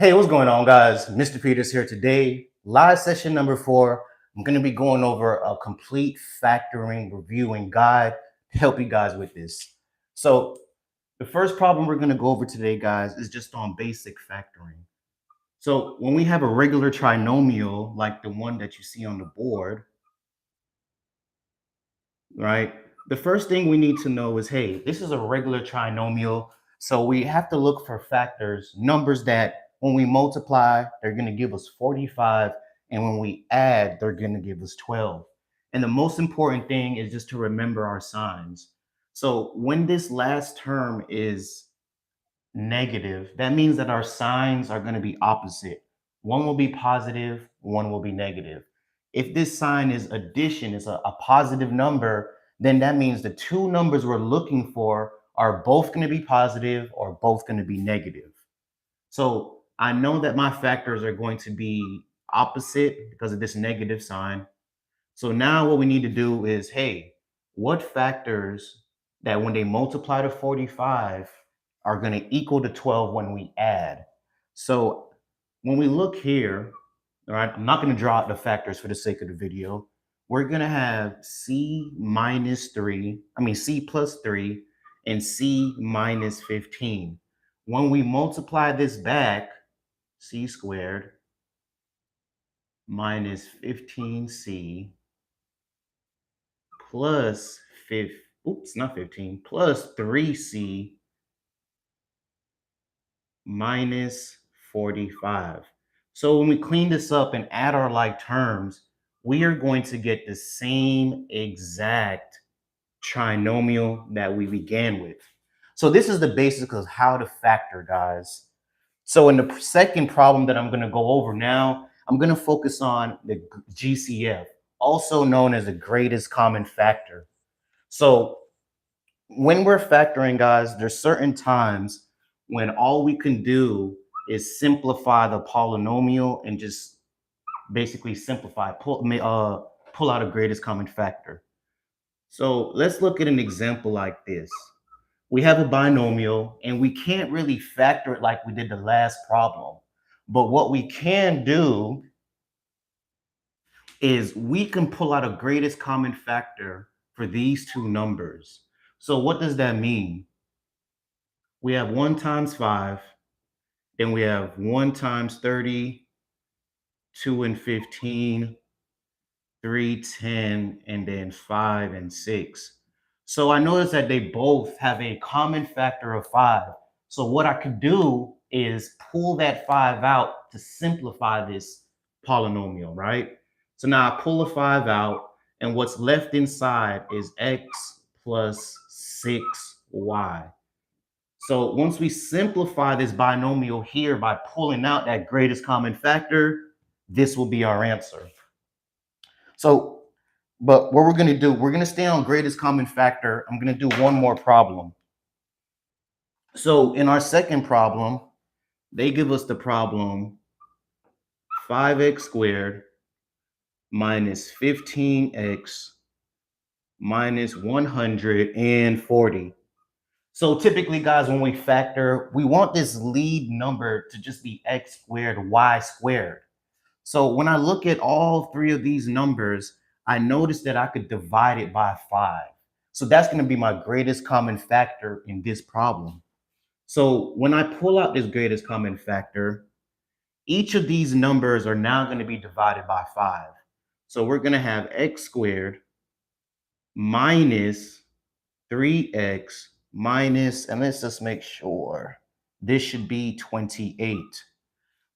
Hey, what's going on, guys? Mr. Peters here today. Live session number 4. I'm going to be going over a complete factoring reviewing guide to help you guys with this. So the first problem we're going to go over today, guys, is just on basic factoring. So when we have a regular trinomial like the one that you see on the board, right? The first thing we need to know is, hey, this is a regular trinomial. So we have to look for factors, numbers that when we multiply, they're going to give us 45. And when we add, they're going to give us 12. And the most important thing is just to remember our signs. So when this last term is negative, that means that our signs are going to be opposite. One will be positive, one will be negative. If this sign is addition, is a positive number, then that means the two numbers we're looking for are both going to be positive or both going to be negative. So I know that my factors are going to be opposite because of this negative sign. So now what we need to do is, hey, what factors that when they multiply to 45 are going to equal to 12 when we add? So when we look here, all right, I'm not going to draw out the factors for the sake of the video. We're going to have C plus 3 and C minus 15. When we multiply this back, C squared minus 15C plus not 15, plus 3C minus 45. So when we clean this up and add our like terms, we are going to get the same exact trinomial that we began with. So this is the basics of how to factor, guys. So in the second problem that I'm going to go over now, I'm going to focus on the GCF, also known as the greatest common factor. So when we're factoring, guys, there's certain times when all we can do is simplify the polynomial and just basically simplify, pull out a greatest common factor. So let's look at an example like this. We have a binomial and we can't really factor it like we did the last problem. But what we can do is we can pull out a greatest common factor for these two numbers. So what does that mean? We have 1 times 5, then we have 1 times 30, 2 and 15, 3, 10, and then 5 and 6. So I notice that they both have a common factor of 5. So what I could do is pull that 5 out to simplify this polynomial, right? So now I pull a 5 out, and what's left inside is x plus 6y. So once we simplify this binomial here by pulling out that greatest common factor, this will be our answer. So, but what we're going to do, we're going to stay on greatest common factor. I'm going to do one more problem. So in our second problem, they give us the problem 5x squared minus 15x minus 140. So typically, guys, when we factor, we want this lead number to just be x squared, y squared. So when I look at all three of these numbers, I notice that I could divide it by 5. So that's going to be my greatest common factor in this problem. So when I pull out this greatest common factor, each of these numbers are now going to be divided by 5. So we're going to have x squared minus 3x minus, and let's just make sure, this should be 28.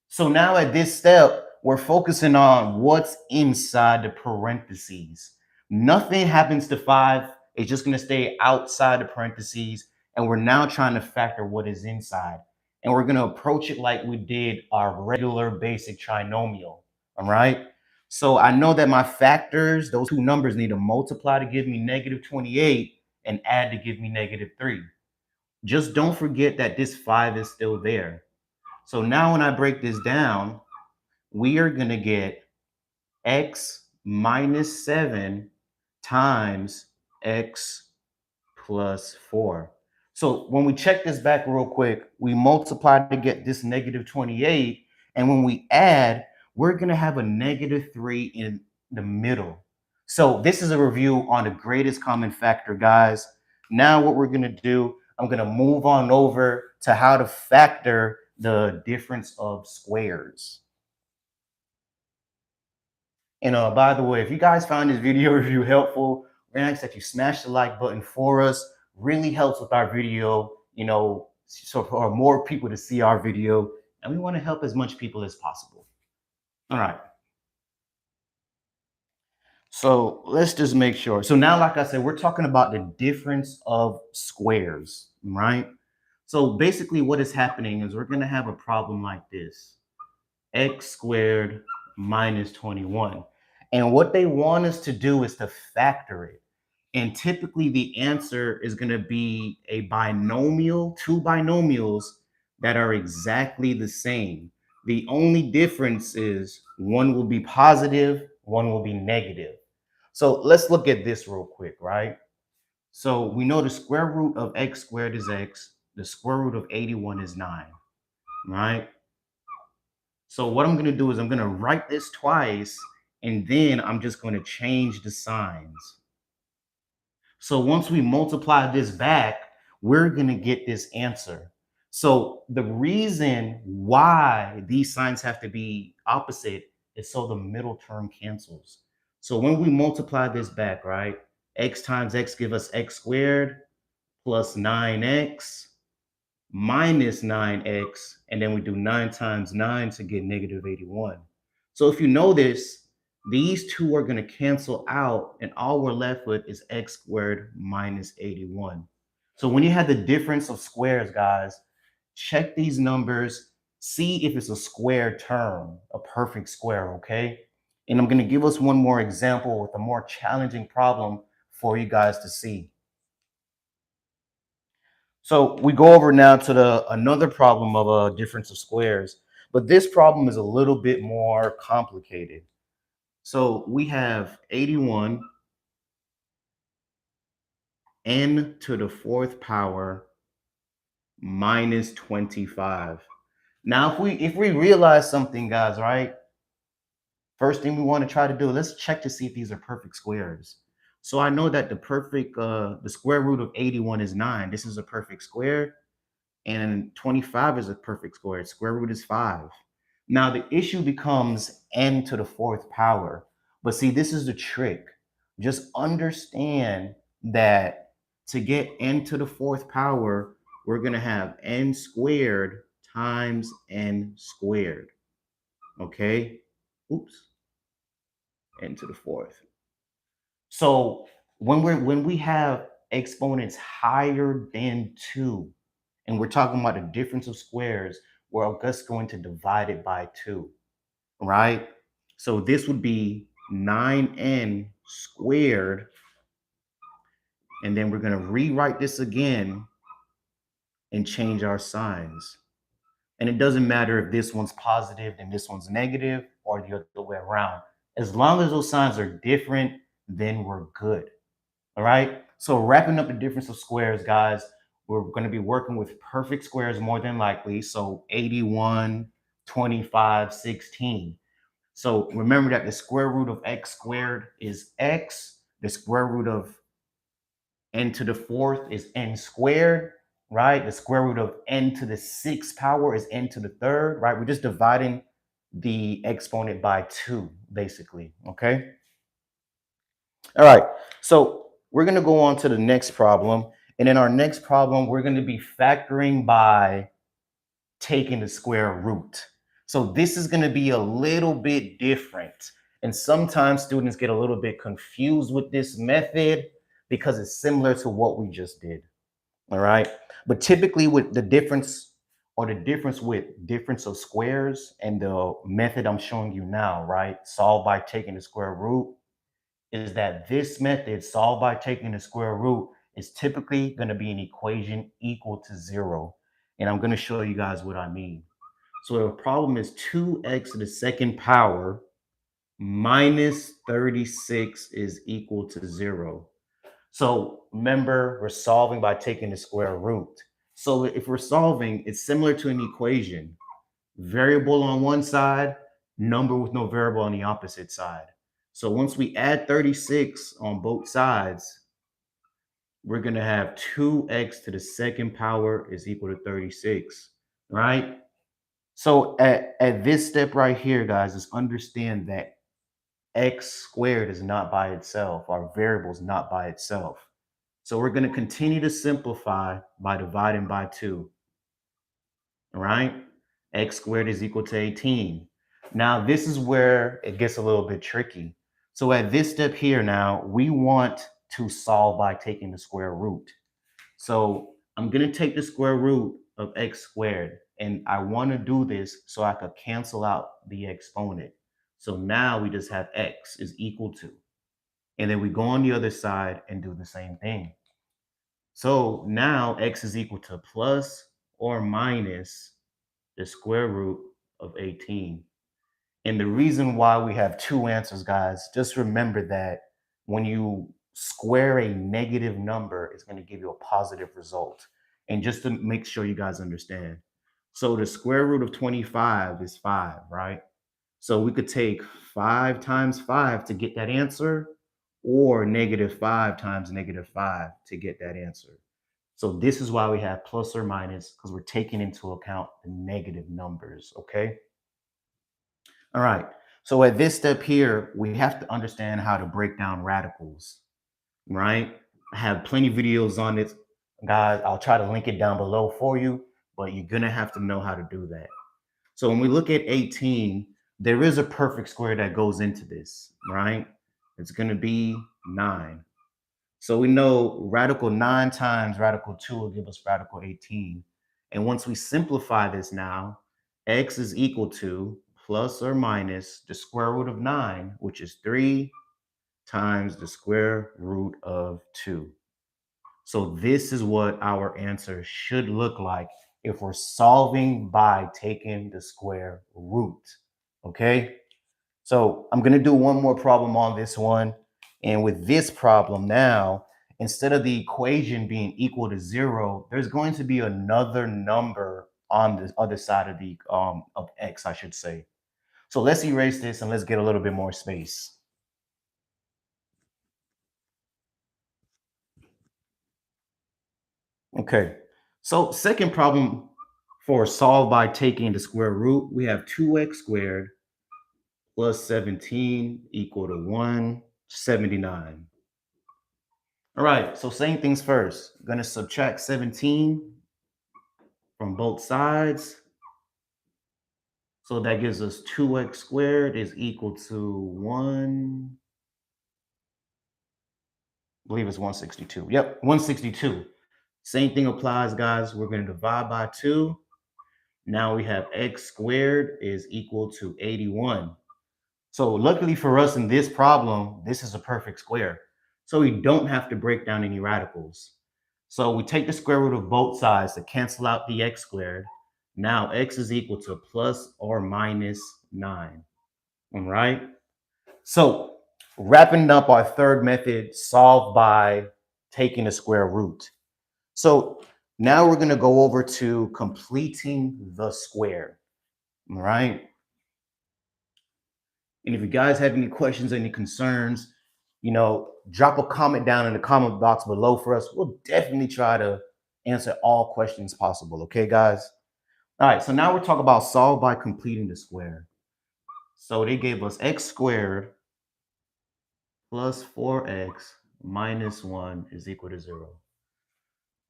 So now at this step, we're focusing on what's inside the parentheses. Nothing happens to 5. It's just going to stay outside the parentheses. And we're now trying to factor what is inside. And we're going to approach it like we did our regular basic trinomial. All right. So I know that my factors, those two numbers, need to multiply to give me negative 28 and add to give me negative 3. Just don't forget that this 5 is still there. So now when I break this down, we are going to get x minus 7 times x plus 4. So when we check this back real quick, we multiply to get this negative 28. And when we add, we're going to have a negative 3 in the middle. So this is a review on the greatest common factor, guys. Now what we're going to do, I'm going to move on over to how to factor the difference of squares. And by the way, if you guys found this video review helpful, we're gonna ask that you smash the like button for us. Really helps with our video, so for more people to see our video, and we want to help as much people as possible. All right. So let's just make sure. So now, like I said, we're talking about the difference of squares, right? So basically, what is happening is we're gonna have a problem like this. X squared minus 21. And what they want us to do is to factor it. And typically the answer is going to be a binomial, two binomials that are exactly the same. The only difference is one will be positive, one will be negative. So let's look at this real quick, right? So we know the square root of x squared is x, the square root of 81 is 9, right? So what I'm going to do is I'm going to write this twice, and then I'm just going to change the signs. So once we multiply this back, we're going to get this answer. So the reason why these signs have to be opposite is so the middle term cancels. So when we multiply this back, right, x times x give us x squared plus 9x minus 9x, and then we do 9 times 9 to get negative 81. So if you know this, these two are going to cancel out, and all we're left with is x squared minus 81. So when you have the difference of squares, guys, check these numbers, see if it's a square term, a perfect square, okay? And I'm going to give us one more example with a more challenging problem for you guys to see. So we go over now to another problem of a difference of squares, but this problem is a little bit more complicated. So we have 81 n to the fourth power minus 25. Now, if we realize something, guys, right? First thing we want to try to do, let's check to see if these are perfect squares. So I know that the square root of 81 is 9. This is a perfect square. And 25 is a perfect square. Square root is 5. Now the issue becomes n to the fourth power. But see, this is the trick. Just understand that to get n to the fourth power, we're going to have n squared times n squared. Okay? Oops. N to the fourth. So when we have exponents higher than 2, and we're talking about the difference of squares, we're just going to divide it by 2, right? So this would be 9n squared, and then we're going to rewrite this again and change our signs. And it doesn't matter if this one's positive and this one's negative or the other way around. As long as those signs are different, then we're good. All right. So wrapping up the difference of squares, guys, we're going to be working with perfect squares more than likely. So 81, 25, 16. So remember that the square root of x squared is x. The square root of n to the fourth is n squared, right? The square root of n to the sixth power is n to the third, right? We're just dividing the exponent by 2, basically. Okay. All right. So we're going to go on to the next problem. And in our next problem, we're going to be factoring by taking the square root. So this is going to be a little bit different. And sometimes students get a little bit confused with this method because it's similar to what we just did. All right. But typically with the difference with difference of squares and the method I'm showing you now, right? Solve by taking the square root, is that this method, solved by taking the square root, is typically going to be an equation equal to 0. And I'm going to show you guys what I mean. So the problem is 2x to the second power minus 36 is equal to 0. So remember, we're solving by taking the square root. So if we're solving, it's similar to an equation. Variable on one side, number with no variable on the opposite side. So once we add 36 on both sides, we're going to have 2x to the second power is equal to 36, right? So at this step right here, guys, just understand that x squared is not by itself. Our variable is not by itself. So we're going to continue to simplify by dividing by 2. All right? X squared is equal to 18. Now, this is where it gets a little bit tricky. So at this step here now, we want to solve by taking the square root. So I'm going to take the square root of x squared, and I want to do this so I could cancel out the exponent. So now we just have x is equal to, and then we go on the other side and do the same thing. So now x is equal to plus or minus the square root of 18. And the reason why we have two answers, guys, just remember that when you square a negative number, it's going to give you a positive result. And just to make sure you guys understand. So the square root of 25 is 5, right? So we could take 5 times 5 to get that answer, or negative 5 times negative 5 to get that answer. So this is why we have plus or minus, because we're taking into account the negative numbers, okay? All right. So at this step here, we have to understand how to break down radicals, right? I have plenty of videos on this, guys. I'll try to link it down below for you, but you're going to have to know how to do that. So when we look at 18, there is a perfect square that goes into this, right? It's going to be 9. So we know radical 9 times radical 2 will give us radical 18. And once we simplify this now, x is equal to plus or minus the square root of 9, which is 3 times the square root of 2. So this is what our answer should look like if we're solving by taking the square root, okay? So I'm going to do one more problem on this one. And with this problem now, instead of the equation being equal to 0, there's going to be another number on the other side of the of x, I should say. So let's erase this and let's get a little bit more space. Okay, so second problem for solve by taking the square root, we have 2x squared plus 17 equal to 179. All right, so same things first. I'm going to subtract 17 from both sides. So that gives us 2x squared is equal to 1, I believe it's 162. Yep, 162. Same thing applies, guys. We're going to divide by 2. Now we have x squared is equal to 81. So luckily for us in this problem, this is a perfect square. So we don't have to break down any radicals. So we take the square root of both sides to cancel out the x squared. Now x is equal to plus or minus 9. All right. So wrapping up our third method, solve by taking the square root. So now we're going to go over to completing the square. All right. And if you guys have any questions, any concerns, drop a comment down in the comment box below for us. We'll definitely try to answer all questions possible. Okay, guys? All right, so now we're talking about solve by completing the square. So they gave us x squared plus 4x minus 1 is equal to 0.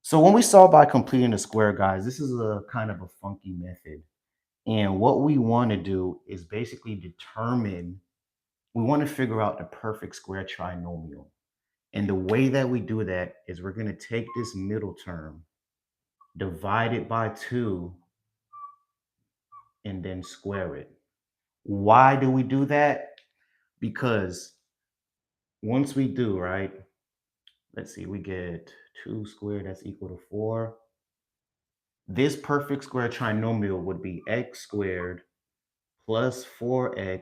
So when we solve by completing the square, guys, this is a kind of a funky method. And what we want to do is basically we want to figure out the perfect square trinomial. And the way that we do that is we're going to take this middle term, divide it by 2, and then square it. Why do we do that? Because once we do, right, let's see, we get 2 squared, that's equal to 4. This perfect square trinomial would be x squared plus 4x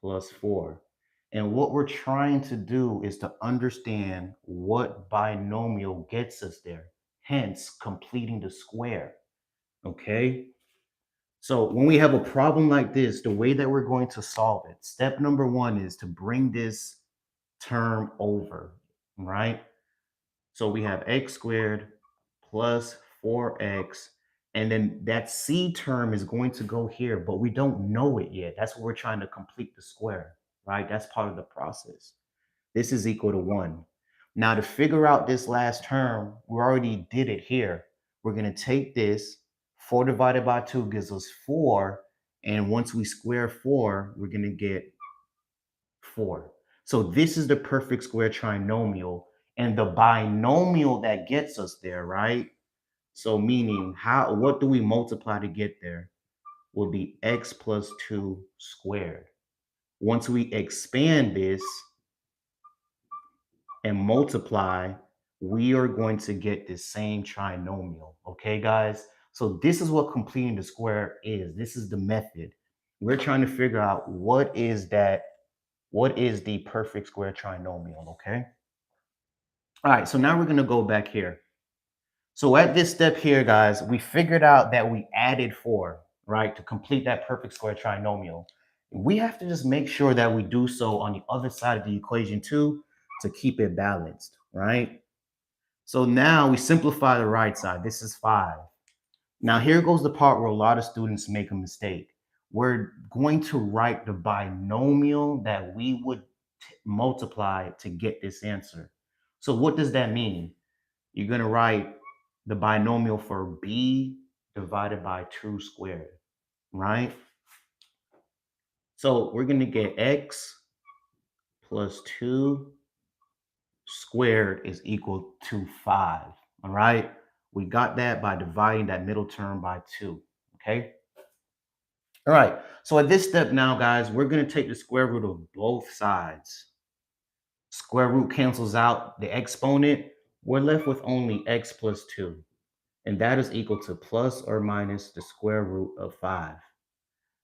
plus 4. And what we're trying to do is to understand what binomial gets us there, hence completing the square. Okay. So when we have a problem like this, the way that we're going to solve it, step number one is to bring this term over, right? So we have x squared plus 4x, and then that c term is going to go here, but we don't know it yet. That's what we're trying to complete the square, right? That's part of the process. This is equal to 1. Now, to figure out this last term, we already did it here. We're going to take this, 4 divided by 2 gives us 4, and once we square 4, we're going to get 4. So this is the perfect square trinomial, and the binomial that gets us there, right? So meaning, what do we multiply to get there? Will be x plus 2 squared. Once we expand this and multiply, we are going to get the same trinomial. Okay, guys? So this is what completing the square is. This is the method. We're trying to figure out what is the perfect square trinomial, okay? All right, so now we're going to go back here. So at this step here, guys, we figured out that we added 4, right, to complete that perfect square trinomial. We have to just make sure that we do so on the other side of the equation too, to keep it balanced, right? So now we simplify the right side. This is 5. Now here goes the part where a lot of students make a mistake. We're going to write the binomial that we would multiply to get this answer. So what does that mean? You're going to write the binomial for b divided by 2 squared, right? So we're going to get x plus 2 squared is equal to 5, all right? We got that by dividing that middle term by 2, okay? All right, so at this step now, guys, we're going to take the square root of both sides. Square root cancels out the exponent. We're left with only x plus 2, and that is equal to plus or minus the square root of 5.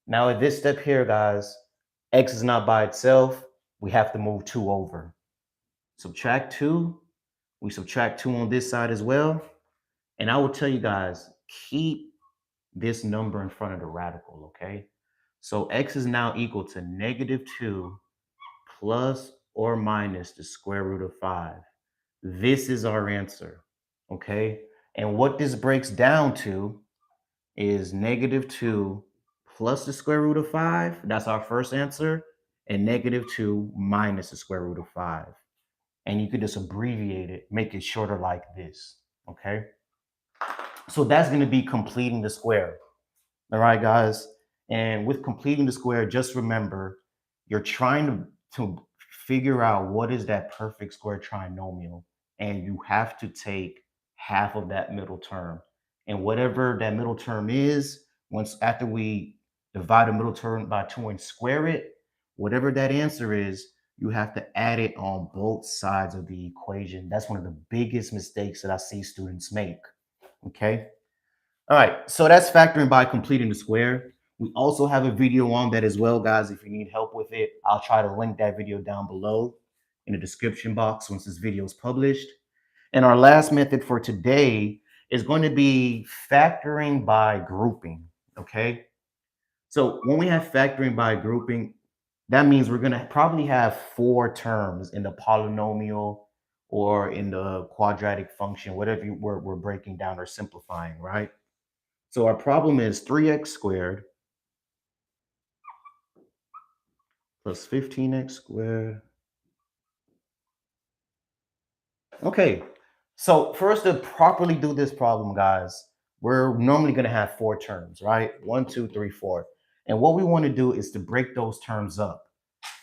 Now at this step here, guys, x is not by itself. We have to move 2 over. Subtract 2. We subtract 2 on this side as well. And I will tell you guys, keep this number in front of the radical, okay? So x is now equal to negative 2 plus or minus the square root of 5. This is our answer, okay? And what this breaks down to is negative 2 plus the square root of 5. That's our first answer. And negative 2 minus the square root of 5. And you could just abbreviate it, make it shorter like this, okay? So that's going to be completing the square. All right, guys. And with completing the square, just remember, you're trying to figure out what is that perfect square trinomial. And you have to take half of that middle term. And whatever that middle term is, once after we divide the middle term by 2 and square it, whatever that answer is, you have to add it on both sides of the equation. That's one of the biggest mistakes that I see students make. Okay. All right, so that's factoring by completing the square. We also have a video on that as well, guys. If you need help with it, I'll try to link that video down below in the description box once this video is published. And our last method for today is going to be factoring by grouping, okay? So when we have factoring by grouping, that means we're going to probably have 4 terms in the polynomial or in the quadratic function, whatever we're breaking down or simplifying, right? So our problem is 3x squared plus 15x squared. Okay, so for us to properly do this problem, guys, we're normally going to have 4 terms, right? 1, 2, 3, 4. And what we want to do is to break those terms up.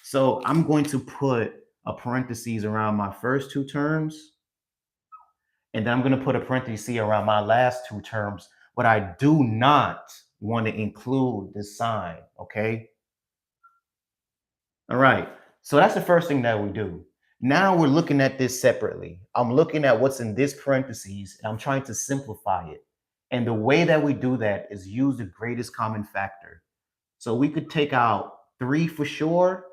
So I'm going to put a parentheses around my first 2 terms, and then I'm going to put a parenthesis around my last 2 terms, but I do not want to include the sign, okay? All right, so that's the first thing that we do. Now we're looking at this separately. I'm looking at what's in this parentheses, and I'm trying to simplify it. And the way that we do that is use the greatest common factor. So we could take out 3 for sure,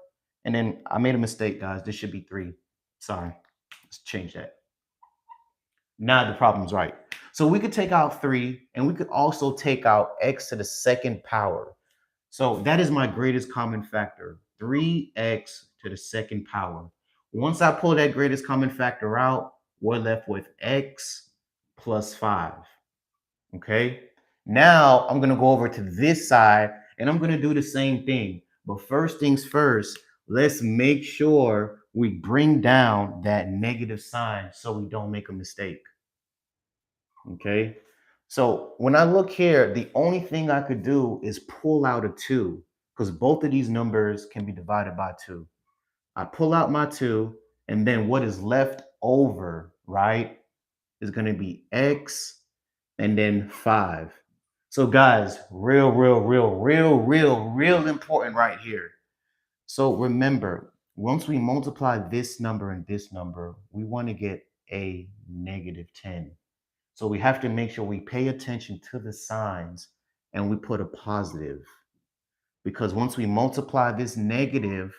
And then I made a mistake, guys. This should be 3. Sorry. Let's change that. Now the problem's right. So we could take out 3, and we could also take out x to the second power. So that is my greatest common factor, 3x to the second power. Once I pull that greatest common factor out, we're left with x plus 5. Okay? Now I'm going to go over to this side, and I'm going to do the same thing. But first things first, let's make sure we bring down that negative sign so we don't make a mistake. Okay? So when I look here, the only thing I could do is pull out a 2 because both of these numbers can be divided by 2. I pull out my 2, and then what is left over, right, is going to be x and then 5. So guys, real important right here. So remember, once we multiply this number and this number, we want to get a -10. So we have to make sure we pay attention to the signs and we put a positive. Because once we multiply this negative,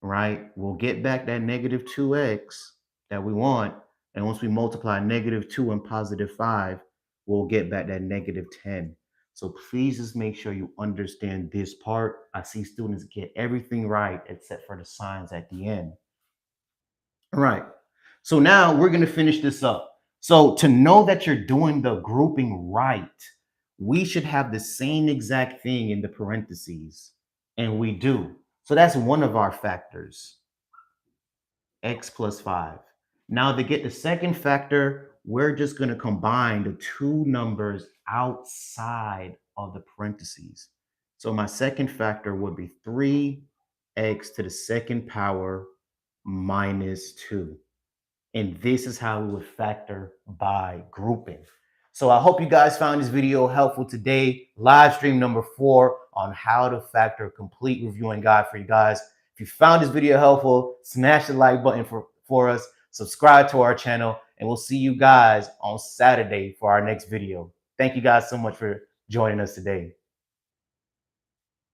right, we'll get back that -2x that we want. And once we multiply -2 and +5, we'll get back that -10. So please just make sure you understand this part. I see students get everything right except for the signs at the end. All right. So now we're going to finish this up. So to know that you're doing the grouping right, we should have the same exact thing in the parentheses. And we do. So that's one of our factors, x plus 5. Now to get the second factor, we're just going to combine the two numbers outside of the parentheses. So my second factor would be 3x to the second power minus 2. And this is how we would factor by grouping. So I hope you guys found this video helpful today. Live stream number 4 on how to factor, complete reviewing guide for you guys. If you found this video helpful, smash the like button for us, subscribe to our channel, and we'll see you guys on Saturday for our next video. Thank you guys so much for joining us today.